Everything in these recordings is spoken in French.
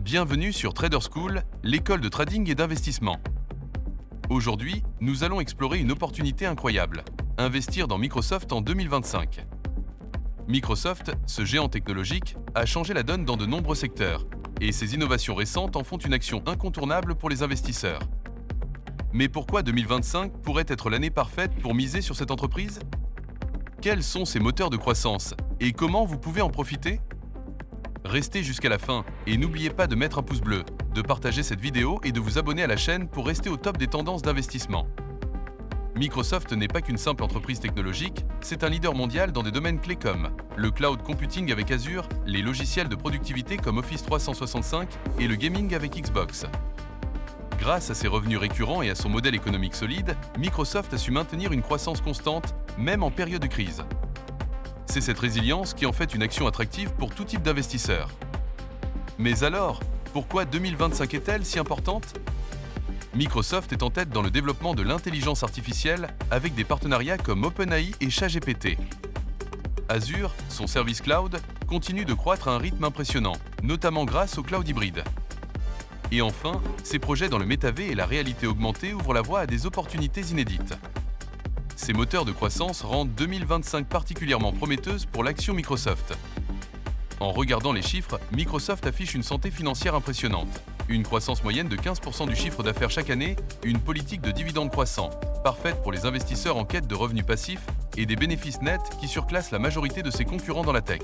Bienvenue sur Trader School, l'école de trading et d'investissement. Aujourd'hui, nous allons explorer une opportunité incroyable, investir dans Microsoft en 2025. Microsoft, ce géant technologique, a changé la donne dans de nombreux secteurs, et ses innovations récentes en font une action incontournable pour les investisseurs. Mais pourquoi 2025 pourrait être l'année parfaite pour miser sur cette entreprise? Quels sont ses moteurs de croissance et comment vous pouvez en profiter? Restez jusqu'à la fin et n'oubliez pas de mettre un pouce bleu, de partager cette vidéo et de vous abonner à la chaîne pour rester au top des tendances d'investissement. Microsoft n'est pas qu'une simple entreprise technologique, c'est un leader mondial dans des domaines clés comme le cloud computing avec Azure, les logiciels de productivité comme Office 365 et le gaming avec Xbox. Grâce à ses revenus récurrents et à son modèle économique solide, Microsoft a su maintenir une croissance constante, même en période de crise. C'est cette résilience qui en fait une action attractive pour tout type d'investisseurs. Mais alors, pourquoi 2025 est-elle si importante? Microsoft est en tête dans le développement de l'intelligence artificielle avec des partenariats comme OpenAI et ChatGPT. Azure, son service cloud, continue de croître à un rythme impressionnant, notamment grâce au cloud hybride. Et enfin, ses projets dans le métavers et la réalité augmentée ouvrent la voie à des opportunités inédites. Ces moteurs de croissance rendent 2025 particulièrement prometteuse pour l'action Microsoft. En regardant les chiffres, Microsoft affiche une santé financière impressionnante. Une croissance moyenne de 15% du chiffre d'affaires chaque année, une politique de dividendes croissants, parfaite pour les investisseurs en quête de revenus passifs et des bénéfices nets qui surclassent la majorité de ses concurrents dans la tech.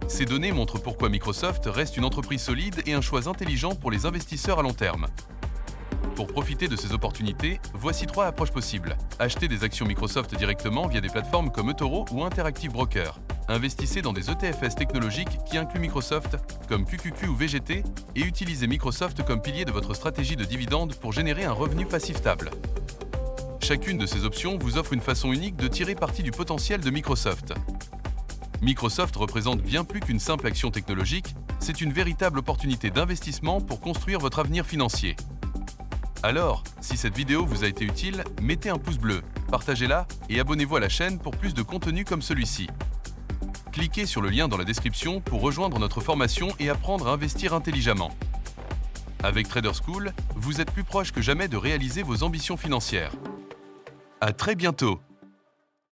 Ces données montrent pourquoi Microsoft reste une entreprise solide et un choix intelligent pour les investisseurs à long terme. Pour profiter de ces opportunités, voici 3 approches possibles. Achetez des actions Microsoft directement via des plateformes comme eToro ou Interactive Brokers. Investissez dans des ETFs technologiques qui incluent Microsoft, comme QQQ ou VGT, et utilisez Microsoft comme pilier de votre stratégie de dividendes pour générer un revenu passif stable. Chacune de ces options vous offre une façon unique de tirer parti du potentiel de Microsoft. Microsoft représente bien plus qu'une simple action technologique, c'est une véritable opportunité d'investissement pour construire votre avenir financier. Alors, si cette vidéo vous a été utile, mettez un pouce bleu, partagez-la et abonnez-vous à la chaîne pour plus de contenu comme celui-ci. Cliquez sur le lien dans la description pour rejoindre notre formation et apprendre à investir intelligemment. Avec Trader School, vous êtes plus proche que jamais de réaliser vos ambitions financières. À très bientôt!